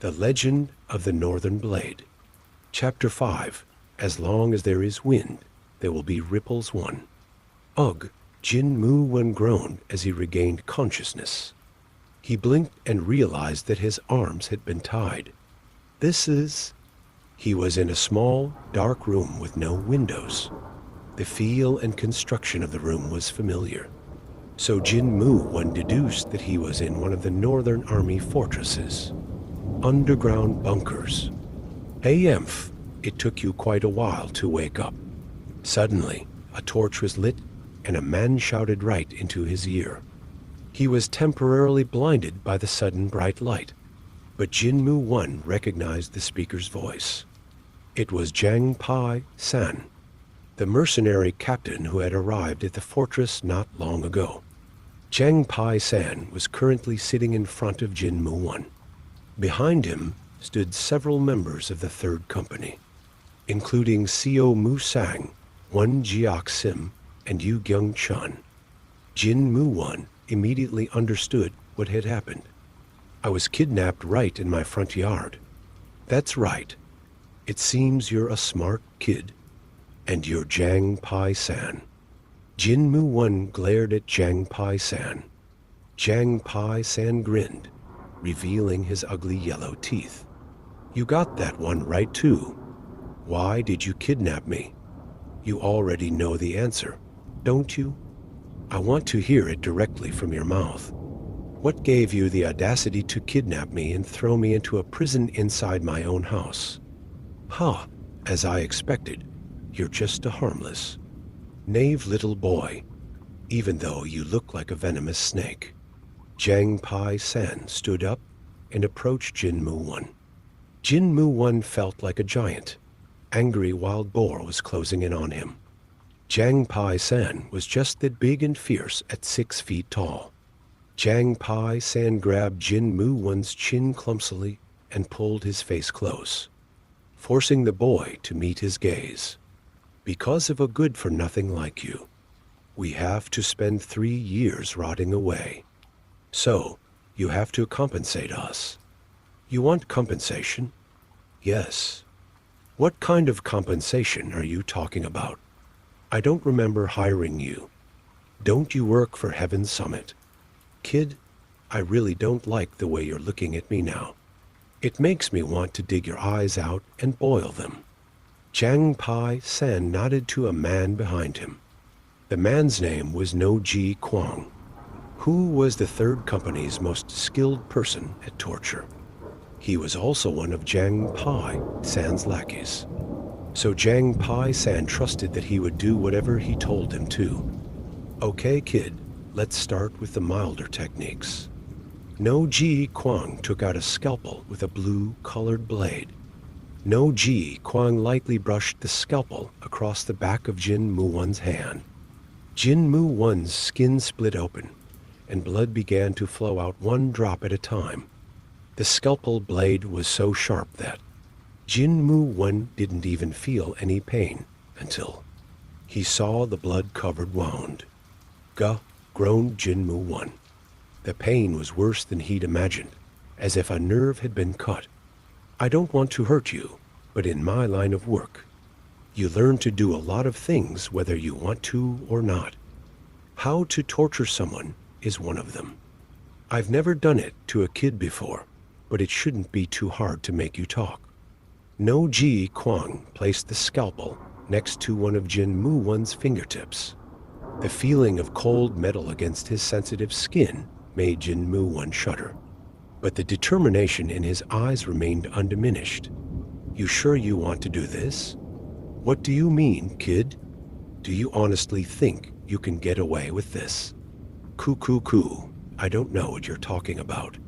The Legend of the Northern Blade. Chapter 5. As long as there is wind, there will be ripples one. Ugh! Jin Mu Wen groaned as he regained consciousness. He blinked and realized that his arms had been tied. He was in a small, dark room with no windows. The feel and construction of the room was familiar. So Jin Mu Wen deduced that he was in one of the Northern Army fortresses. Underground bunkers. Hey Emph, it took you quite a while to wake up. Suddenly, a torch was lit and a man shouted right into his ear. He was temporarily blinded by the sudden bright light, but Jin Mu Wen recognized the speaker's voice. It was Jiang Pai San, the mercenary captain who had arrived at the fortress not long ago. Jiang Pai San was currently sitting in front of Jin Mu Wen. Behind him stood several members of the Third Company, including Seo Mu Sang, Wen Jiak Sim, and Yu Gyung Chun. Jin Mu Wen immediately understood what had happened. I was kidnapped right in my front yard. That's right. It seems you're a smart kid. And you're Jiang Pai San. Jin Mu Wen glared at Jiang Pai San. Jiang Pai San grinned, revealing his ugly yellow teeth. You got that one right too. Why did you kidnap me? You already know the answer, don't you? I want to hear it directly from your mouth. What gave you the audacity to kidnap me and throw me into a prison inside my own house? Huh, as I expected, you're just a harmless, knave little boy, even though you look like a venomous snake. Jiang Pai San stood up and approached Jin Mu Wen. Jin Mu Wen felt like a giant. Angry wild boar was closing in on him. Jiang Pai San was just that big and fierce at 6 feet tall. Jiang Pai San grabbed Jin Mu Wen's chin clumsily and pulled his face close, forcing the boy to meet his gaze. Because of a good-for-nothing like you, we have to spend 3 years rotting away. So, you have to compensate us. You want compensation? Yes. What kind of compensation are you talking about? I don't remember hiring you. Don't you work for Heaven's Summit? Kid, I really don't like the way you're looking at me now. It makes me want to dig your eyes out and boil them. Jiang Pai San nodded to a man behind him. The man's name was No Ji Kwang, who was the Third Company's most skilled person at torture. He was also one of Jiang Pai San's lackeys. So Jiang Pai San trusted that he would do whatever he told him to. Okay, kid, let's start with the milder techniques. No Ji Kwang took out a scalpel with a blue-colored blade. No Ji Kwang lightly brushed the scalpel across the back of Jin Mu Wen's hand. Jin Mu Wen's skin split open, and blood began to flow out 1 drop at a time. The scalpel blade was so sharp that Jin Mu Wen didn't even feel any pain until he saw the blood-covered wound. Gah, groaned Jin Mu Wen. The pain was worse than he'd imagined, as if a nerve had been cut. I don't want to hurt you, but in my line of work, you learn to do a lot of things whether you want to or not. How to torture someone is one of them. I've never done it to a kid before, but it shouldn't be too hard to make you talk. No Ji Kwang placed the scalpel next to one of Jin Mu Wen's fingertips. The feeling of cold metal against his sensitive skin made Jin Mu Wen shudder, but the determination in his eyes remained undiminished. You sure you want to do this? What do you mean, kid? Do you honestly think you can get away with this? Coo. I don't know what you're talking about.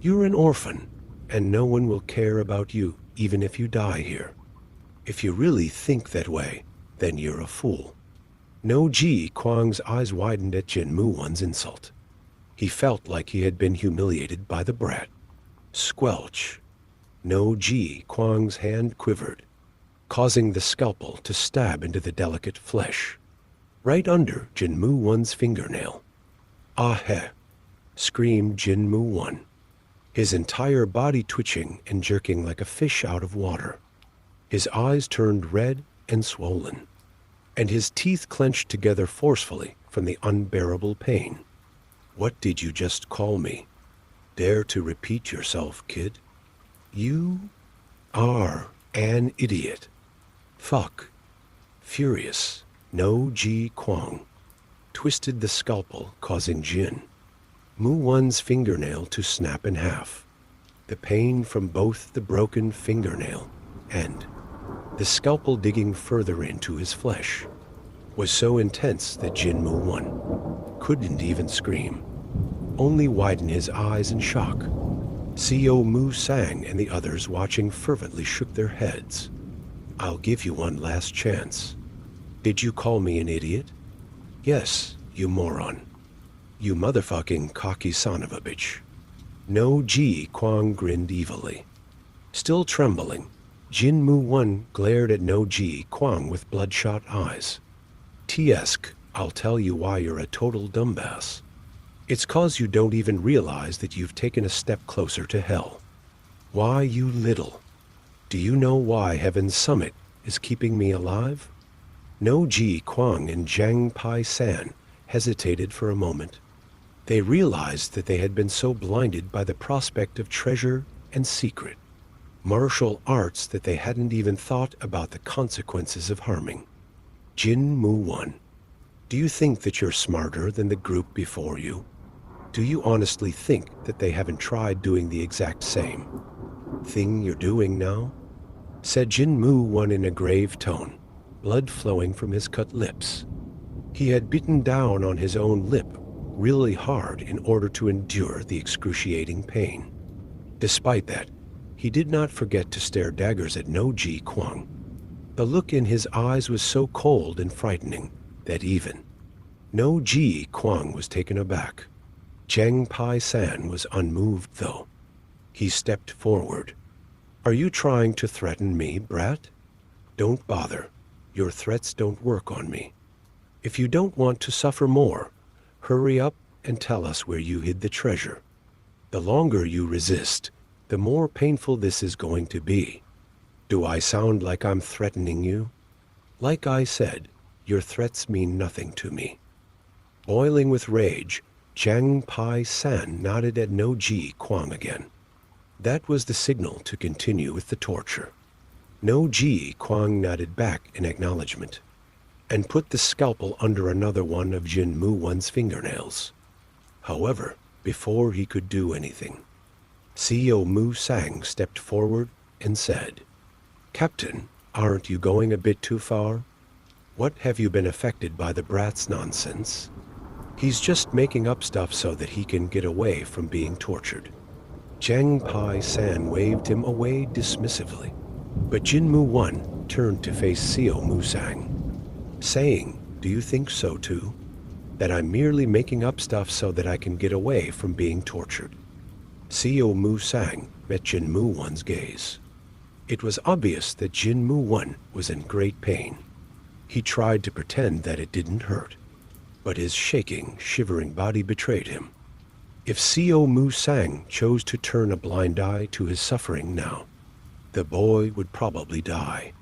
You're an orphan, and no one will care about you even if you die here. If you really think that way, then you're a fool. No Ji Kwang's eyes widened at Jin Mu Wen's insult. He felt like he had been humiliated by the brat. Squelch. No Ji Kwang's hand quivered, causing the scalpel to stab into the delicate flesh, right under Jin Mu Wen's fingernail. Ah heh, screamed Jin Mu Wen. his entire body twitching and jerking like a fish out of water. His eyes turned red and swollen, and his teeth clenched together forcefully from the unbearable pain. "What did you just call me? Dare to repeat yourself, kid? You are an idiot." Fuck. Furious, No Ji Kwang twisted the scalpel, causing Jin Mu-Won's fingernail to snap in half. The pain from both the broken fingernail and the scalpel digging further into his flesh was so intense that Jin Mu-Won couldn't even scream, only widen his eyes in shock. Seo Mu-Sang and the others watching fervently shook their heads. "I'll give you one last chance. Did you call me an idiot?" "Yes, you moron. You motherfucking cocky son of a bitch." No Ji Kwang grinned evilly. Still trembling, Jin Mu-Won glared at No Ji Kwang with bloodshot eyes. "Tsk, I'll tell you why you're a total dumbass. It's 'cause you don't even realize that you've taken a step closer to hell. Why, you little. Do you know why Heaven's Summit is keeping me alive?" No Ji Kwang and Zhang Pai San hesitated for a moment. They realized that they had been so blinded by the prospect of treasure and secret martial arts that they hadn't even thought about the consequences of harming Jin Mu-Won. "Do you think that you're smarter than the group before you? Do you honestly think that they haven't tried doing the exact same thing you're doing now?" said Jin Mu-Won in a grave tone, blood flowing from his cut lips. He had bitten down on his own lip really hard in order to endure the excruciating pain. Despite that, he did not forget to stare daggers at No Ji Kwang. The look in his eyes was so cold and frightening that even No Ji Kwang was taken aback. Zhang Pai San was unmoved, though. He stepped forward. "Are you trying to threaten me, brat? Don't bother. Your threats don't work on me. If you don't want to suffer more, hurry up and tell us where you hid the treasure. The longer you resist, the more painful this is going to be. Do I sound like I'm threatening you? Like I said, your threats mean nothing to me." Boiling with rage, Zhang Pai San nodded at No Ji Kwang again. That was the signal to continue with the torture. No Ji Kwang nodded back in acknowledgement and put the scalpel under another one of Jin Mu-Won's fingernails. However, before he could do anything, Seo Mu-Sang stepped forward and said, "Captain, aren't you going a bit too far? What have you been affected by the brat's nonsense? He's just making up stuff so that he can get away from being tortured." Zhang Pai San waved him away dismissively, but Jin Mu-Won turned to face Seo Mu-Sang, saying, "Do you think so too? That I'm merely making up stuff so that I can get away from being tortured?" Seo Mu-Sang met Jin Mu-Won's gaze. It was obvious that Jin Mu-Won was in great pain. He tried to pretend that it didn't hurt, but his shaking, shivering body betrayed him. If Seo Mu-Sang chose to turn a blind eye to his suffering now, the boy would probably die.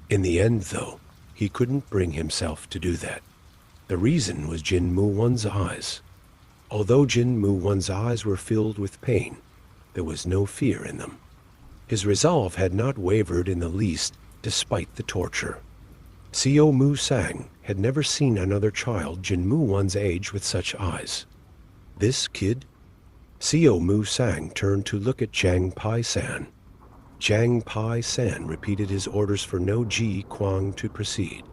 In the end, though, he couldn't bring himself to do that. The reason was Jin Mu-Won's eyes. Although Jin Mu-Won's eyes were filled with pain, there was no fear in them. His resolve had not wavered in the least despite the torture. Seo Mu-Sang had never seen another child Jin Mu-Won's age with such eyes. This kid? Seo Mu-Sang turned to look at Zhang Pai San. Zhang Pai San repeated his orders for No Ji Kwang to proceed.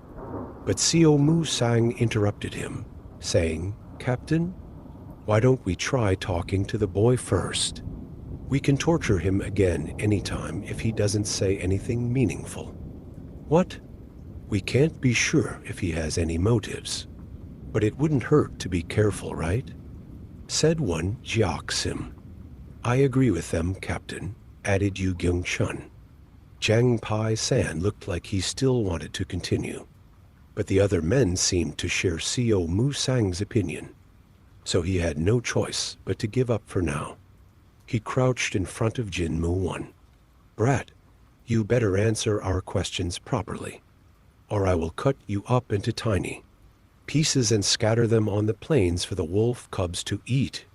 But Seo Mu-Sang interrupted him, saying, "Captain, why don't we try talking to the boy first? We can torture him again anytime if he doesn't say anything meaningful." "What? We can't be sure if he has any motives. But it wouldn't hurt to be careful, right?" said one Jiak Sim. "I agree with them, Captain," added Yu Gyung Chun. Zhang Pai San looked like he still wanted to continue, but the other men seemed to share Seo Mu-Sang's opinion, so he had no choice but to give up for now. He crouched in front of Jinmu 1. Brat, you better answer our questions properly, or I will cut you up into tiny pieces and scatter them on the plains for the wolf cubs to eat.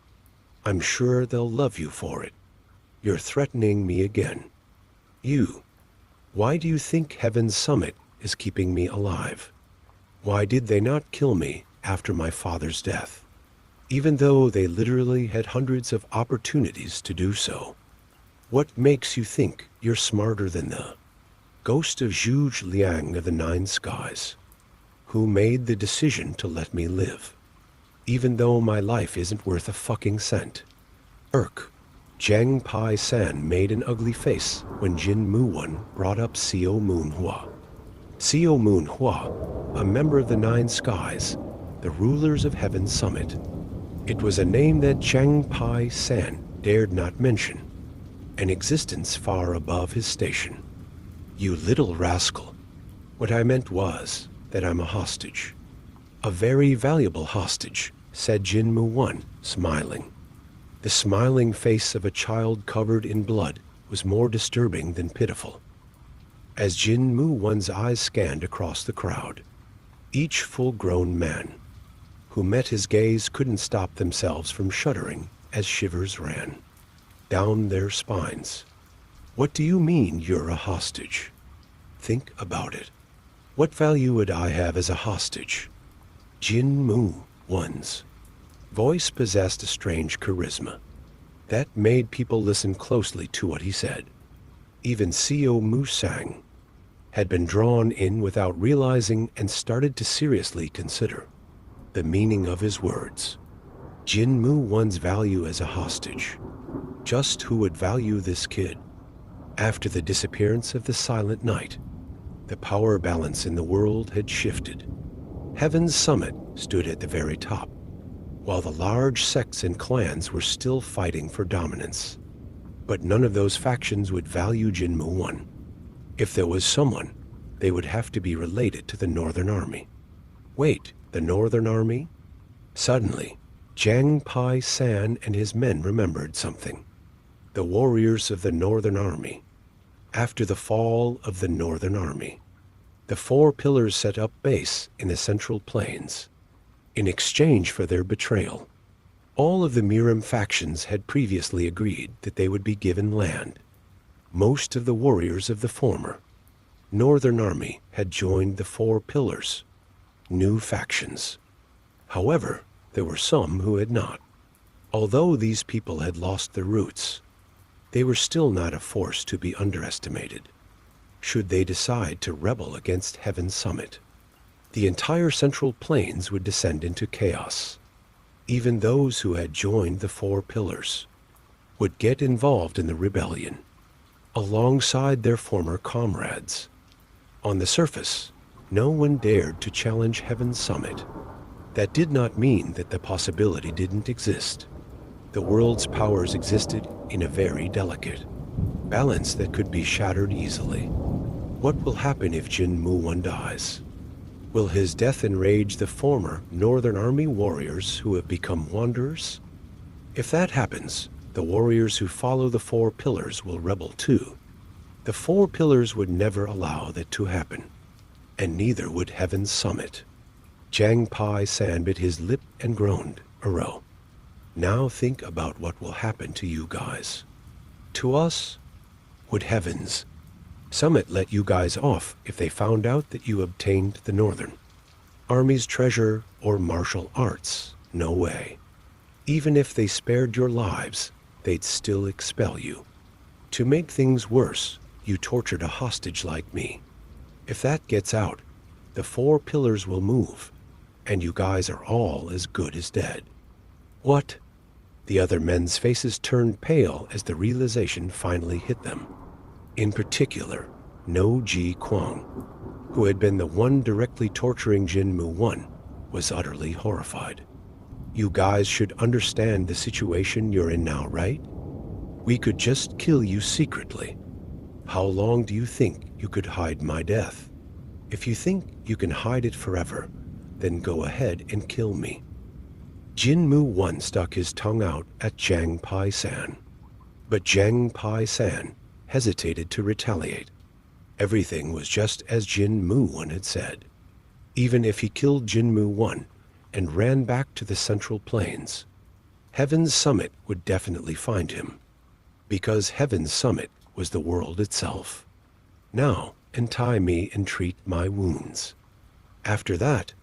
I'm sure they'll love you for it. You're threatening me again. You. Why do you think Heaven's Summit is keeping me alive? Why did they not kill me after my father's death, even though they literally had hundreds of opportunities to do so? What makes you think you're smarter than the ghost of Zhuge Liang of the Nine Skies, who made the decision to let me live, even though my life isn't worth a fucking cent? Jiang Pai San made an ugly face when Jin Mu Wan brought up Xiao Moon Hua. Xiao Moon Hua, a member of the Nine Skies, the rulers of Heaven's Summit. It was a name that Jiang Pai San dared not mention, an existence far above his station. You little rascal. What I meant was that I'm a hostage. A very valuable hostage, said Jin Mu Wan, smiling. The smiling face of a child covered in blood was more disturbing than pitiful. As Jin Mu Wan's eyes scanned across the crowd, each full-grown man who met his gaze couldn't stop themselves from shuddering as shivers ran down their spines. What do you mean you're a hostage? Think about it. What value would I have as a hostage? Jin Mu Wan's voice possessed a strange charisma that made people listen closely to what he said. Even Xiao Mu Sang had been drawn in without realizing and started to seriously consider the meaning of his words. Jin Mu Wan's value as a hostage. Just who would value this kid? After the disappearance of the Silent Night, the power balance in the world had shifted. Heaven's Summit stood at the very top, while the large sects and clans were still fighting for dominance. But none of those factions would value Jin Mu Wan. If there was someone, they would have to be related to the Northern Army. Wait, the Northern Army? Suddenly, Jiang Pai San and his men remembered something. The warriors of the Northern Army. After the fall of the Northern Army, the four pillars set up base in the Central Plains. In exchange for their betrayal, all of the Miram factions had previously agreed that they would be given land. Most of the warriors of the former Northern Army had joined the Four Pillars, new factions. However, there were some who had not. Although these people had lost their roots, they were still not a force to be underestimated. Should they decide to rebel against Heaven's Summit, the entire Central Plains would descend into chaos. Even those who had joined the Four Pillars would get involved in the rebellion, alongside their former comrades. On the surface, no one dared to challenge Heaven's Summit. That did not mean that the possibility didn't exist. The world's powers existed in a very delicate balance that could be shattered easily. What will happen if Jin Mu Wan dies? Will his death enrage the former Northern Army warriors who have become wanderers? If that happens, the warriors who follow the Four Pillars will rebel too. The Four Pillars would never allow that to happen, and neither would Heaven's Summit. Jiang Pai San bit his lip and groaned, "Ero. Now think about what will happen to you guys. To us, would Heaven's Summit let you guys off if they found out that you obtained the Northern Army's treasure or martial arts? No way. Even if they spared your lives, they'd still expel you. To make things worse, you tortured a hostage like me. If that gets out, the Four Pillars will move, and you guys are all as good as dead." What? The other men's faces turned pale as the realization finally hit them. In particular, No Ji Kwang, who had been the one directly torturing Jin Mu Wan, was utterly horrified. "You guys should understand the situation you're in now, right? We could just kill you secretly. How long do you think you could hide my death? If you think you can hide it forever, then go ahead and kill me." Jin Mu Wan stuck his tongue out at Jiang Pai San. But Jiang Pai-san hesitated to retaliate. Everything was just as Jin Mu-Wan had said. Even if he killed Jin Mu-Wan and ran back to the Central Plains, Heaven's Summit would definitely find him, because Heaven's Summit was the world itself. Now, untie me and treat my wounds. After that,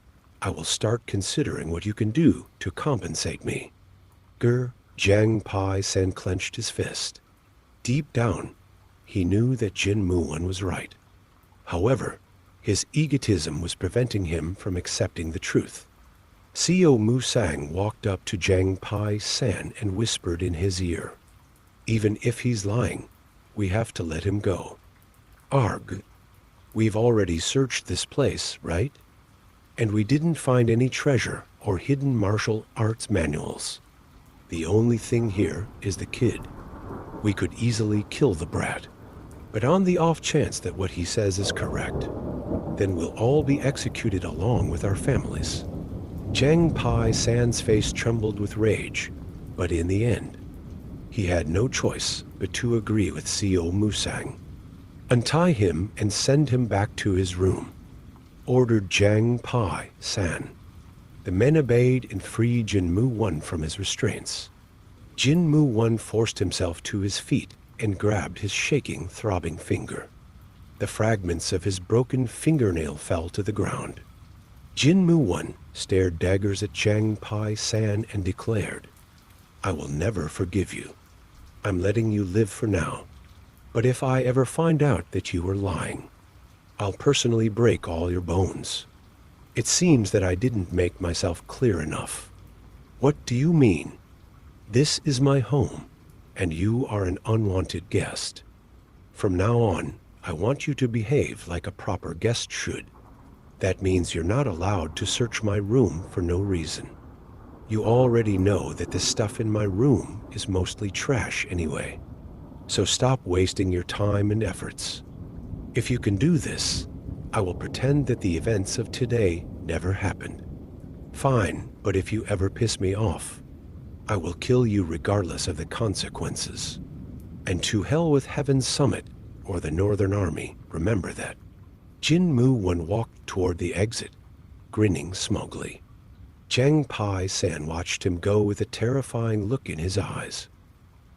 I will start considering what you can do to compensate me. Jiang Pai-san clenched his fist. Deep down, he knew that Jin Mu-Wan was right. However, his egotism was preventing him from accepting the truth. Seo Musang walked up to Jiang Pai-san and whispered in his ear, "Even if he's lying, we have to let him go. Arg, we've already searched this place, right? And we didn't find any treasure or hidden martial arts manuals. The only thing here is the kid. We could easily kill the brat. But on the off chance that what he says is correct, then we'll all be executed along with our families." Jiang Pai-san's face trembled with rage, but in the end, he had no choice but to agree with Seo Musang. "Untie him and send him back to his room," ordered Jiang Pai-san. The men obeyed and freed Jin Mu-Wan from his restraints. Jin Mu-Wan forced himself to his feet and grabbed his shaking, throbbing finger. The fragments of his broken fingernail fell to the ground. Jin Mu-Wan stared daggers at Jiang Pai-san and declared, "I will never forgive you. I'm letting you live for now. But if I ever find out that you were lying, I'll personally break all your bones. It seems that I didn't make myself clear enough. What do you mean? This is my home, and you are an unwanted guest. From now on, I want you to behave like a proper guest should. That means you're not allowed to search my room for no reason. You already know that the stuff in my room is mostly trash anyway. So stop wasting your time and efforts. If you can do this, I will pretend that the events of today never happened. Fine, but if you ever piss me off, I will kill you regardless of the consequences. And to hell with Heaven's Summit or the Northern Army, remember that." Jin Mu-Wan walked toward the exit, grinning smugly. Jiang Pai-san watched him go with a terrifying look in his eyes.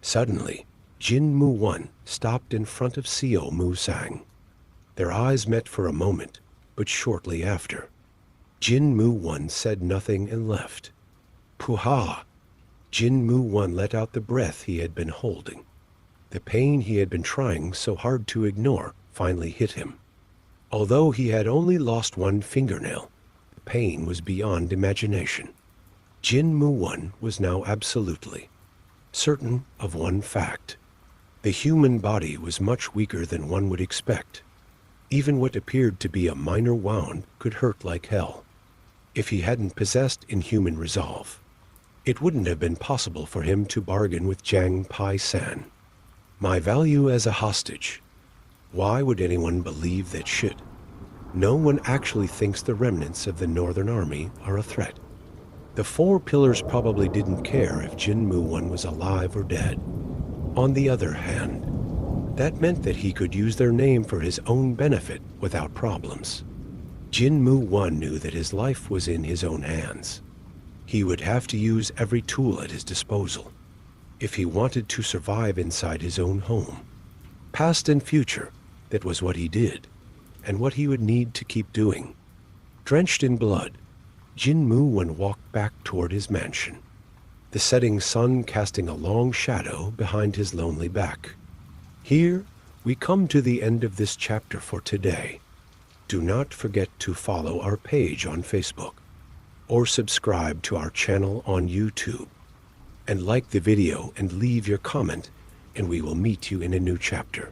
Suddenly, Jin Mu-Wan stopped in front of Seo Musang. Their eyes met for a moment, but shortly after, Jin Mu-Wan said nothing and left. Puha! Jin Mu-Wan let out the breath he had been holding. The pain he had been trying so hard to ignore finally hit him. Although he had only lost one fingernail, the pain was beyond imagination. Jin Mu-Wan was now absolutely certain of one fact. The human body was much weaker than one would expect. Even what appeared to be a minor wound could hurt like hell. If he hadn't possessed inhuman resolve, it wouldn't have been possible for him to bargain with Jiang Pai-san. My value as a hostage. Why would anyone believe that shit? No one actually thinks the remnants of the Northern Army are a threat. The Four Pillars probably didn't care if Jin Mu-Wan was alive or dead. On the other hand, that meant that he could use their name for his own benefit without problems. Jin Mu-Wan knew that his life was in his own hands. He would have to use every tool at his disposal if he wanted to survive inside his own home. Past and future, that was what he did, and what he would need to keep doing. Drenched in blood, Jin Mu-Wan walked back toward his mansion, the setting sun casting a long shadow behind his lonely back. Here, we come to the end of this chapter for today. Do not forget to follow our page on Facebook, or subscribe to our channel on YouTube, and like the video and leave your comment, and we will meet you in a new chapter.